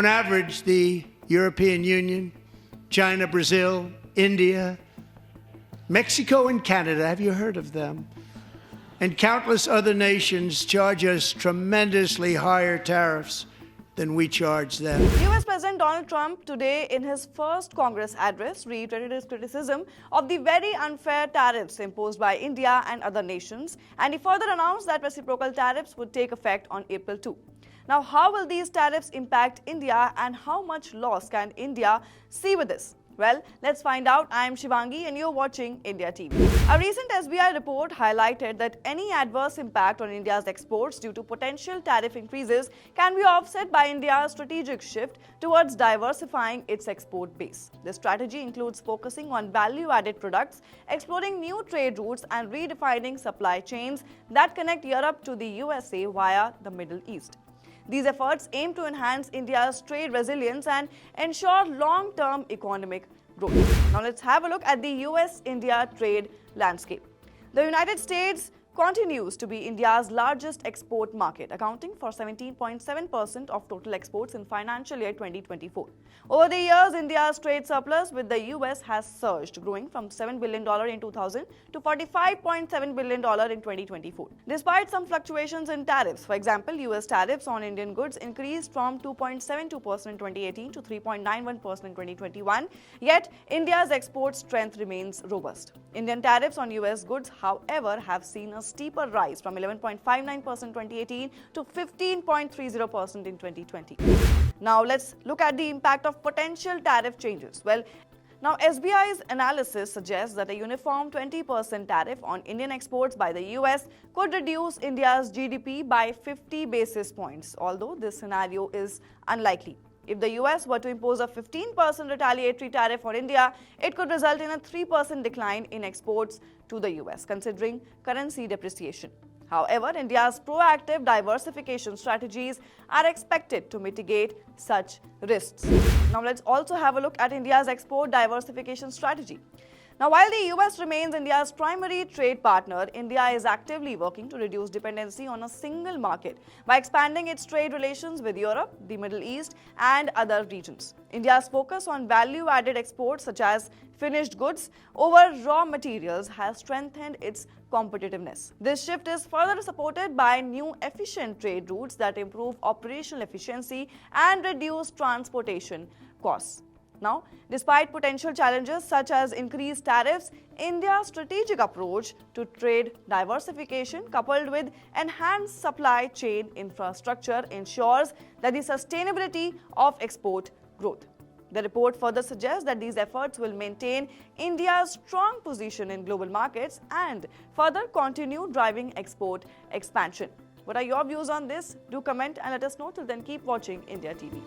On average, the European Union, China, Brazil, India, Mexico and Canada, have you heard of them? And countless other nations charge us tremendously higher tariffs than we charge them. US President Donald Trump today in his first Congress address reiterated his criticism of the very unfair tariffs imposed by India and other nations, and he further announced that reciprocal tariffs would take effect on April 2. Now, how will these tariffs impact India and how much loss can India see with this? Well, let's find out. I am Shivangi and you're watching India TV. A recent SBI report highlighted that any adverse impact on India's exports due to potential tariff increases can be offset by India's strategic shift towards diversifying its export base. This strategy includes focusing on value-added products, exploring new trade routes, and redefining supply chains that connect Europe to the USA via the Middle East. These efforts aim to enhance India's trade resilience and ensure long-term economic growth. Now let's have a look at the US-India trade landscape. The United States continues to be India's largest export market, accounting for 17.7% of total exports in financial year 2024. Over the years, India's trade surplus with the US has surged, growing from $7 billion in 2000 to $45.7 billion in 2024. Despite some fluctuations in tariffs, for example, US tariffs on Indian goods increased from 2.72% in 2018 to 3.91% in 2021, yet India's export strength remains robust. Indian tariffs on US goods, however, have seen a steeper rise from 11.59% in 2018 to 15.30% in 2020. Now let's look at the impact of potential tariff changes. Well, now SBI's analysis suggests that a uniform 20% tariff on Indian exports by the US could reduce India's GDP by 50 basis points, although this scenario is unlikely. If the US were to impose a 15% retaliatory tariff on India, it could result in a 3% decline in exports to the US, considering currency depreciation. However, India's proactive diversification strategies are expected to mitigate such risks. Now let's also have a look at India's export diversification strategy. Now, while the US remains India's primary trade partner, India is actively working to reduce dependency on a single market by expanding its trade relations with Europe, the Middle East, and other regions. India's focus on value-added exports such as finished goods over raw materials has strengthened its competitiveness. This shift is further supported by new efficient trade routes that improve operational efficiency and reduce transportation costs. Now, despite potential challenges such as increased tariffs, India's strategic approach to trade diversification coupled with enhanced supply chain infrastructure ensures that the sustainability of export growth. The report further suggests that these efforts will maintain India's strong position in global markets and further continue driving export expansion. What are your views on this? Do comment and let us know. Till then, keep watching India TV.